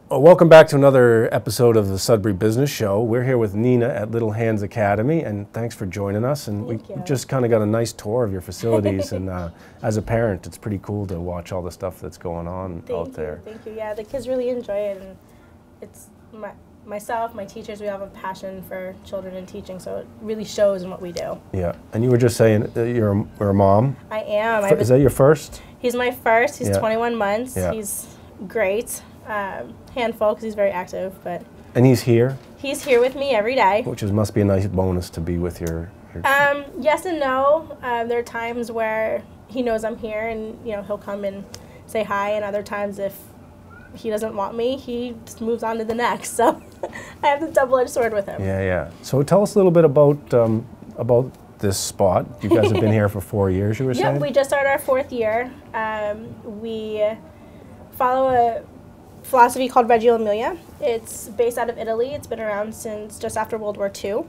Well, welcome back to another episode of the Sudbury Business Show. We're here with Nina at Little Hands Academy, and thanks for joining us. And we just kind of got a nice tour of your facilities. And as a parent, it's pretty cool to watch all the stuff that's going on out there. Thank you. Yeah, the kids really enjoy it, and it's myself, my teachers, we have a passion for children and teaching, so it really shows in what we do. Yeah, and you were just saying you're a mom. I am. Is that your first? He's my first. He's 21 months. Yeah. He's great. Handful because he's very active, but. And he's here? He's here with me every day. Which must be a nice bonus to be with your yes and no. There are times where he knows I'm here and he'll come and say hi, and other times if he doesn't want me, he just moves on to the next. So I have the double-edged sword with him. Yeah. So tell us a little bit about this spot. You guys have been here for 4 years, you were saying? Yep, we just started our 4th year. We follow a philosophy called Reggio Emilia. It's based out of Italy. It's been around since just after World War II.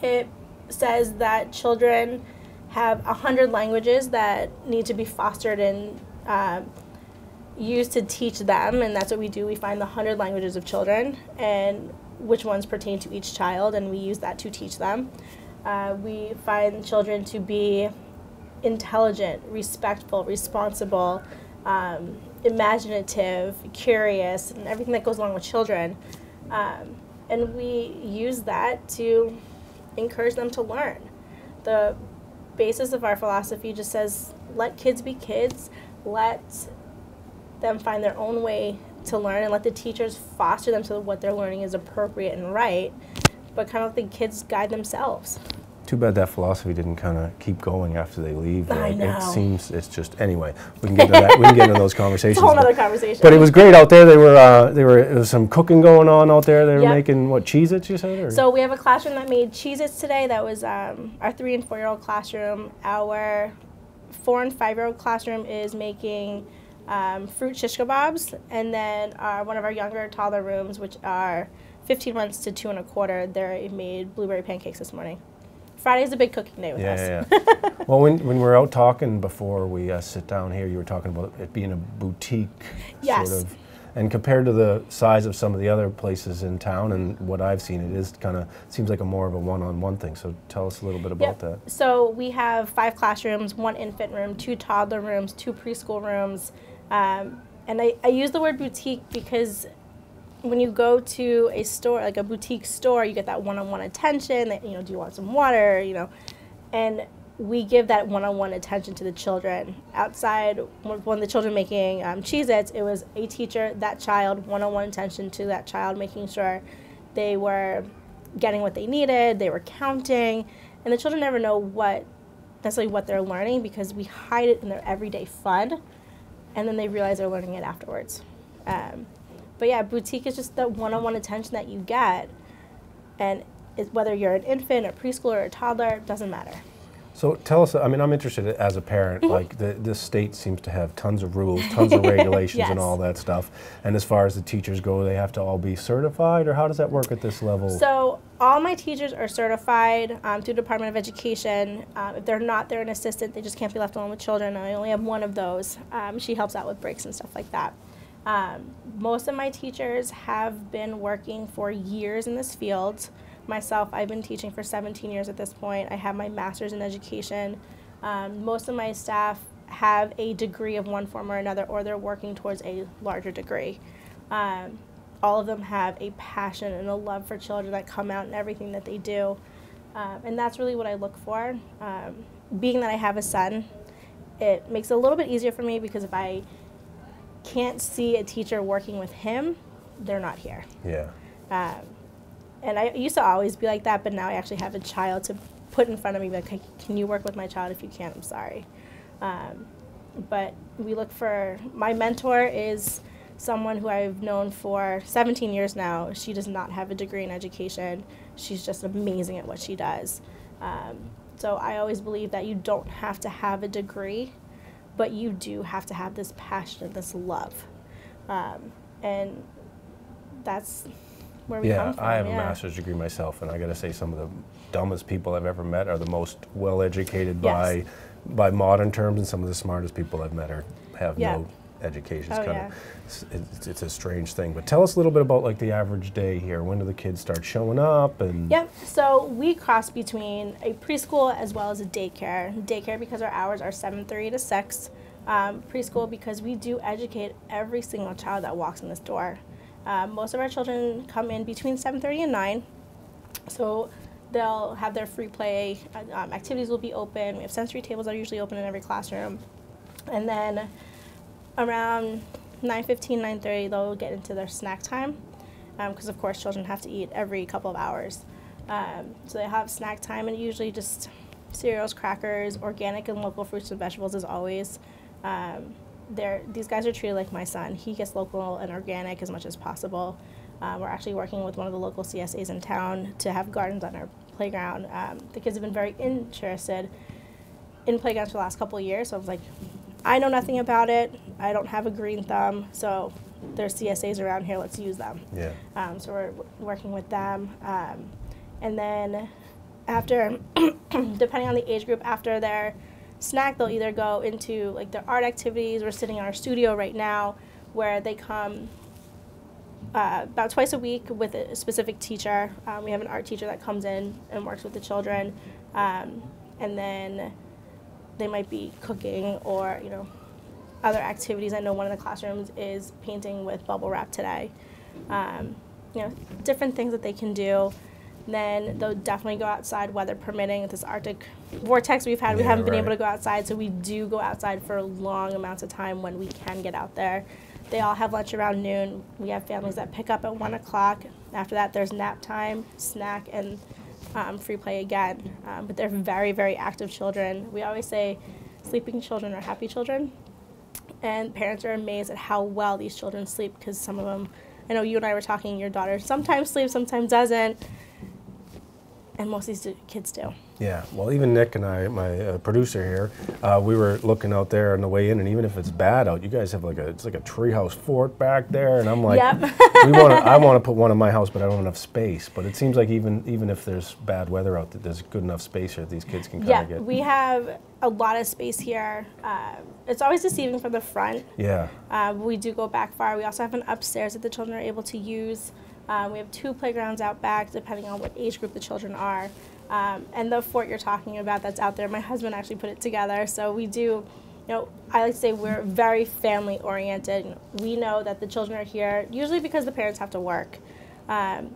It says that children have 100 languages that need to be fostered and used to teach them, and that's what we do. We find the 100 languages of children and which ones pertain to each child, and we use that to teach them. We find children to be intelligent, respectful, responsible, imaginative, curious, and everything that goes along with children. And we use that to encourage them to learn. The basis of our philosophy just says, let kids be kids, let them find their own way to learn, and let the teachers foster them so that what they're learning is appropriate and right, but kind of let the kids guide themselves. Too bad that philosophy didn't kind of keep going after they leave. I know. It seems it's just, anyway, we can get into that. We can get into those conversations. It's a whole other conversation. But it was great out there. There was some cooking going on out there. They were making, what, Cheez-Its, you said? Or? So we have a classroom that made Cheez-Its today. That was our 3- and 4-year-old classroom. Our 4- and 5-year-old classroom is making fruit shish kebabs. And then one of our younger toddler rooms, which are 15 months to 2 1/4, they made blueberry pancakes this morning. Friday's a big cooking day with us. Yeah. Well, when we were out talking before we sit down here, you were talking about it being a boutique sort of. And compared to the size of some of the other places in town and what I've seen, it is kind of, seems like a more of a one-on-one thing. So tell us a little bit about that. So we have 5 classrooms, 1 infant room, 2 toddler rooms, 2 preschool rooms. And I use the word boutique because when you go to a store, like a boutique store, you get that one-on-one attention, that, do you want some water, and we give that one-on-one attention to the children. Outside, when the children making Cheez-Its, it was a teacher, that child, one-on-one attention to that child, making sure they were getting what they needed, they were counting, and the children never know necessarily what they're learning because we hide it in their everyday fun, and then they realize they're learning it afterwards. But yeah, boutique is just the one-on-one attention that you get, and whether you're an infant, a preschooler, or a toddler, it doesn't matter. So tell us, I mean, I'm interested as a parent, like this state seems to have tons of rules, tons of regulations and all that stuff. And as far as the teachers go, they have to all be certified, or how does that work at this level? So all my teachers are certified through Department of Education. If they're not, they're an assistant. They just can't be left alone with children. I only have one of those. She helps out with breaks and stuff like that. Most of my teachers have been working for years in this field. Myself, I've been teaching for 17 years at this point. I have my master's in education. Most of my staff have a degree of one form or another, or they're working towards a larger degree. All of them have a passion and a love for children that come out in everything that they do. And that's really what I look for. Being that I have a son, it makes it a little bit easier for me because if I can't see a teacher working with him, they're not here. Yeah. And I used to always be like that, but now I actually have a child to put in front of me, like, hey, can you work with my child? If you can't, I'm sorry. But we look for, my mentor is someone who I've known for 17 years now. She does not have a degree in education. She's just amazing at what she does. So I always believe that you don't have to have a degree, but you do have to have this passion, this love. And that's where we come from. I have a master's degree myself, and I got to say some of the dumbest people I've ever met are the most well-educated by modern terms, and some of the smartest people I've met have education. It's a strange thing. But tell us a little bit about like the average day here. When do the kids start showing up? And Yep. So we cross between a preschool as well as a daycare. Daycare because our hours are 7:30 to 6. Preschool because we do educate every single child that walks in this door. Most of our children come in between 7:30 and 9. So they'll have their free play, activities will be open. We have sensory tables that are usually open in every classroom. And then around 9:15, 9:30, they'll get into their snack time because, of course, children have to eat every couple of hours. So they have snack time, and usually just cereals, crackers, organic and local fruits and vegetables as always. These guys are treated like my son. He gets local and organic as much as possible. We're actually working with one of the local CSAs in town to have gardens on our playground. The kids have been very interested in playgrounds for the last couple of years, so I was like, I know nothing about it. I don't have a green thumb, so there's CSAs around here, let's use them. Yeah. So we're working with them. And then after, depending on the age group, after their snack, they'll either go into like their art activities. We're sitting in our studio right now where they come about twice a week with a specific teacher. We have an art teacher that comes in and works with the children, and then they might be cooking or other activities. I know one of the classrooms is painting with bubble wrap today. Different things that they can do. Then they'll definitely go outside, weather permitting. With this Arctic vortex we've had, we haven't been able to go outside, so we do go outside for long amounts of time when we can get out there. They all have lunch around noon. We have families that pick up at 1 o'clock. After that, there's nap time, snack, and free play again. But they're very, very active children. We always say sleeping children are happy children. And parents are amazed at how well these children sleep because some of them, I know you and I were talking, your daughter sometimes sleeps, sometimes doesn't. And most of these kids do. Yeah, well, even Nick and I, my producer here, we were looking out there on the way in, and even if it's bad out, you guys have it's like a treehouse fort back there, and I'm like, yep. I want to put one in my house, but I don't have enough space. But it seems like even if there's bad weather out there, there's good enough space here that these kids can kind of get. Yeah, we have a lot of space here. It's always deceiving from the front. Yeah. We do go back far. We also have an upstairs that the children are able to use. We have 2 playgrounds out back, depending on what age group the children are. And the fort you're talking about that's out there, my husband actually put it together. So we do, I like to say we're very family oriented. We know that the children are here, usually because the parents have to work. And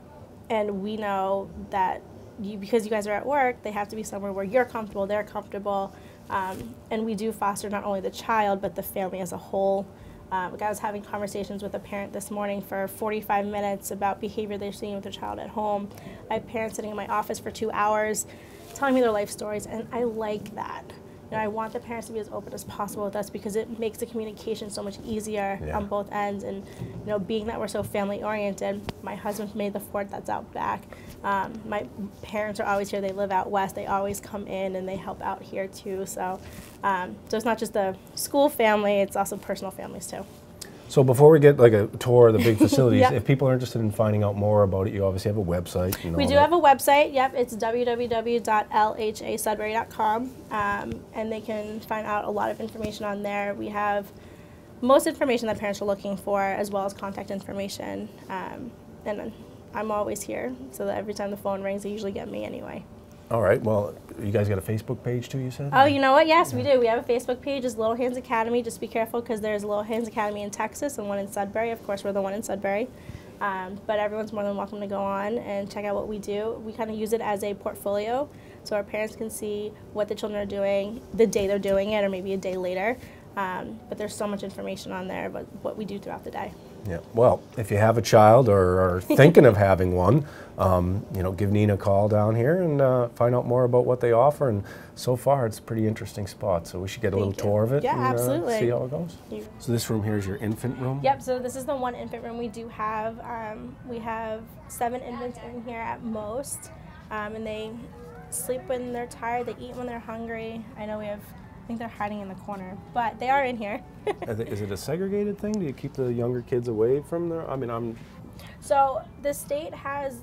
we know that because you guys are at work, they have to be somewhere where you're comfortable, they're comfortable. And we do foster not only the child, but the family as a whole. I was having conversations with a parent this morning for 45 minutes about behavior they're seeing with their child at home. I have parents sitting in my office for 2 hours telling me their life stories, and I like that. I want the parents to be as open as possible with us because it makes the communication so much easier on both ends. And being that we're so family oriented, my husband made the fort that's out back. My parents are always here. They live out west. They always come in and they help out here too. So it's not just the school family; it's also personal families too. So before we get like a tour of the big facilities, if people are interested in finding out more about it, you obviously have a website. We do have a website, yep. It's www.lhasudbury.com, and they can find out a lot of information on there. We have most information that parents are looking for, as well as contact information. And I'm always here, so that every time the phone rings, they usually get me anyway. All right. Well, you guys got a Facebook page too, you said? Oh, you know what? Yes, we do. We have a Facebook page. It's Little Hands Academy. Just be careful because there's a Little Hands Academy in Texas and one in Sudbury. Of course, we're the one in Sudbury. But everyone's more than welcome to go on and check out what we do. We kind of use it as a portfolio so our parents can see what the children are doing the day they're doing it or maybe a day later. But there's so much information on there about what we do throughout the day. Yeah. Well, if you have a child or are thinking of having one, give Nina a call down here and find out more about what they offer. And so far, it's a pretty interesting spot. So we should get a little tour of it. Yeah, and, absolutely. See how it goes. So this room here is your infant room? Yep. So this is the one infant room we do have. We have 7 infants in here at most, and they sleep when they're tired. They eat when they're hungry. I know I think they're hiding in the corner, but they are in here. Is it a segregated thing? Do you keep the younger kids away from their? So the state has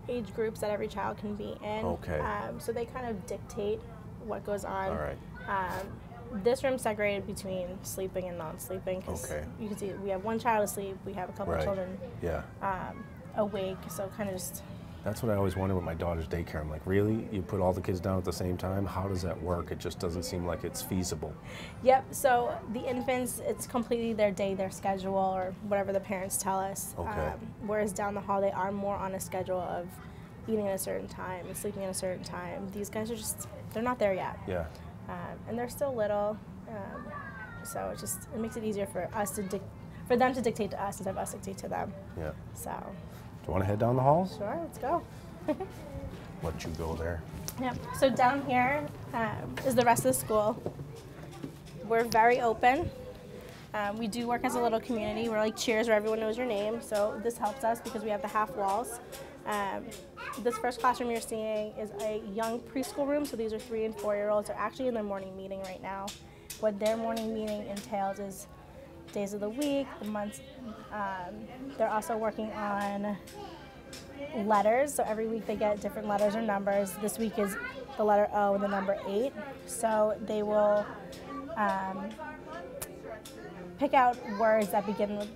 age groups that every child can be in. Okay. So they kind of dictate what goes on. All right. This room's segregated between sleeping and non-sleeping. Okay. You can see we have one child asleep. We have a couple of children awake. So kind of just. That's what I always wonder with my daughter's daycare. I'm like, really? You put all the kids down at the same time? How does that work? It just doesn't seem like it's feasible. Yep. So the infants, it's completely their day, their schedule, or whatever the parents tell us. Okay. Whereas down the hall, they are more on a schedule of eating at a certain time and sleeping at a certain time. These guys are just, they're not there yet. Yeah. And they're still little. So it makes it easier for us for them to dictate to us instead of us dictate to them. Yeah. So. Do you want to head down the hall? Sure, let's go. Let you go there. Yep. So down here is the rest of the school. We're very open. We do work as a little community. We're like cheers where everyone knows your name. So this helps us because we have the half walls. This first classroom you're seeing is a young preschool room. So these are 3- and 4-year-olds. They're actually in their morning meeting right now. What their morning meeting entails is days of the week, the months. They're also working on letters. So every week they get different letters or numbers. This week is the letter O and the number 8. So they will pick out words that begin with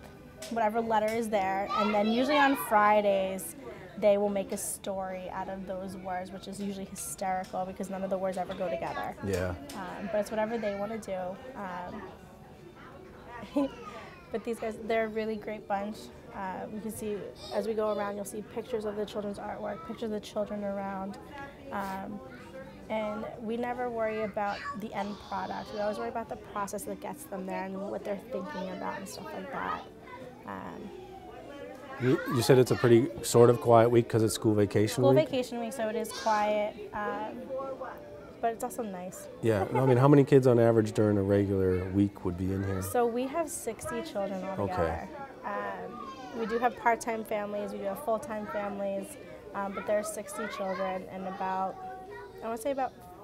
whatever letter is there. And then usually on Fridays, they will make a story out of those words, which is usually hysterical because none of the words ever go together. Yeah. But it's whatever they want to do. But these guys, they're a really great bunch. You can see, as we go around, you'll see pictures of the children's artwork, pictures of the children around. And we never worry about the end product. We always worry about the process that gets them there and what they're thinking about and stuff like that. You said it's a pretty sort of quiet week because it's school vacation week? School vacation week, so it is quiet, but it's also nice. Yeah, I mean, how many kids on average during a regular week would be in here? So we have 60 children altogether. Okay. We do have part-time families, we do have full-time families, but there are 60 children and about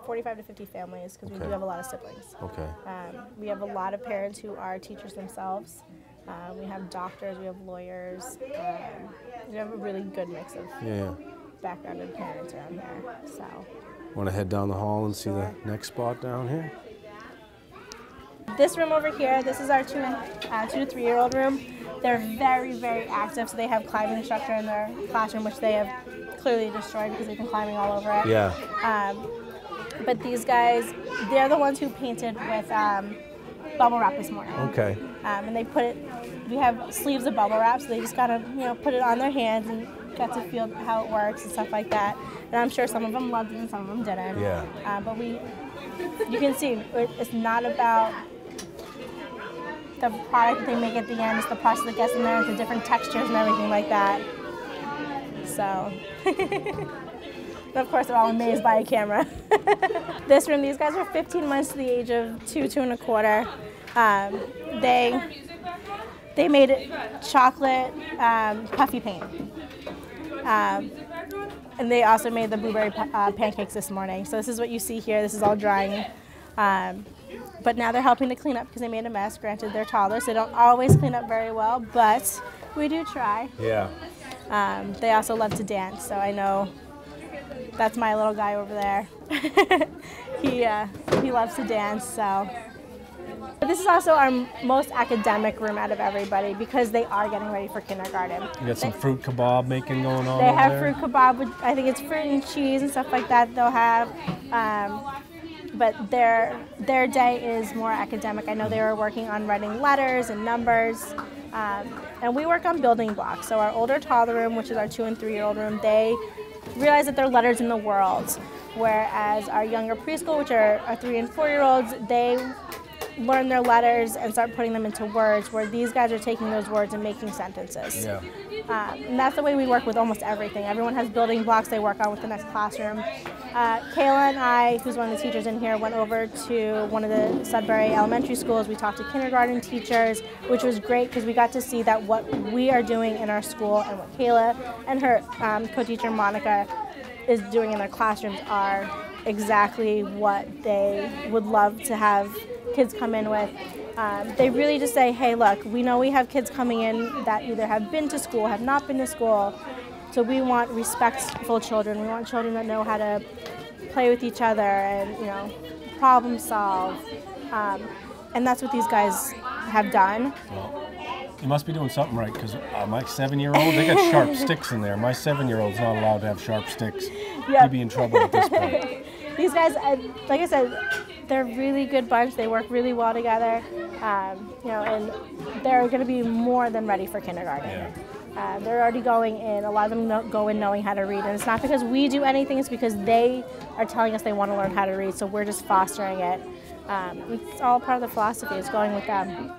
45 to 50 families because we do have a lot of siblings. Okay. We have a lot of parents who are teachers themselves. We have doctors, we have lawyers. We have a really good mix of backgrounded parents around here. So. Want to head down the hall and see the next spot down here? This room over here, this is our 2 to 3-year-old room. They're very, very active, so they have climbing instructor in their classroom, which they have clearly destroyed because they've been climbing all over it. Yeah. But these guys, they're the ones who painted with bubble wrap this morning. Okay. And they put it, we have sleeves of bubble wrap, so they just gotta, put it on their hands and got to feel how it works and stuff like that. And I'm sure some of them loved it and some of them didn't. Yeah. But you can see, it's not about the product that they make at the end, it's the process that gets them there, it's the different textures and everything like that. So, and of course they're all amazed by a camera. This room, these guys are 15 months to the age of 2 and a quarter. They made it chocolate puffy paint. And they also made the blueberry pancakes this morning. So this is what you see here. This is all drying. But now they're helping to clean up because they made a mess. Granted, they're toddlers, so they don't always clean up very well, but we do try. Yeah. They also love to dance, so I know that's my little guy over there. He loves to dance, so. But this is also our most academic room out of everybody because they are getting ready for kindergarten. You got some fruit kebab making going on They over have there? fruit kebab with, I think it's fruit and cheese and stuff like that they'll have. But their day is more academic. I know they were working on writing letters and numbers. And we work on building blocks. So our older toddler room, which is our 2 and 3-year-old room, they realize that they're letters in the world. Whereas our younger preschool, which are our 3 and 4-year-olds, they learn their letters and start putting them into words, where these guys are taking those words and making sentences. Yeah. And that's the way we work with almost everything. Everyone has building blocks they work on with the next classroom. Kayla and I, who's one of the teachers in here, went over to one of the Sudbury elementary schools. We talked to kindergarten teachers, which was great because we got to see that what we are doing in our school and what Kayla and her co-teacher Monica is doing in their classrooms are exactly what they would love to have kids come in with. They really just say, hey, look, we know we have kids coming in that either have been to school, have not been to school, so we want respectful children. We want children that know how to play with each other and, problem solve. And that's what these guys have done. Well, you must be doing something right, because my 7-year-old, they got sharp sticks in there. My 7-year-old's not allowed to have sharp sticks. Yep. He'd be in trouble at this point. These guys, like I said, they're a really good bunch. They work really well together, and they're going to be more than ready for kindergarten. Yeah. They're already going in. A lot of them go in knowing how to read, and it's not because we do anything. It's because they are telling us they want to learn how to read, so we're just fostering it. It's all part of the philosophy. It's going with them.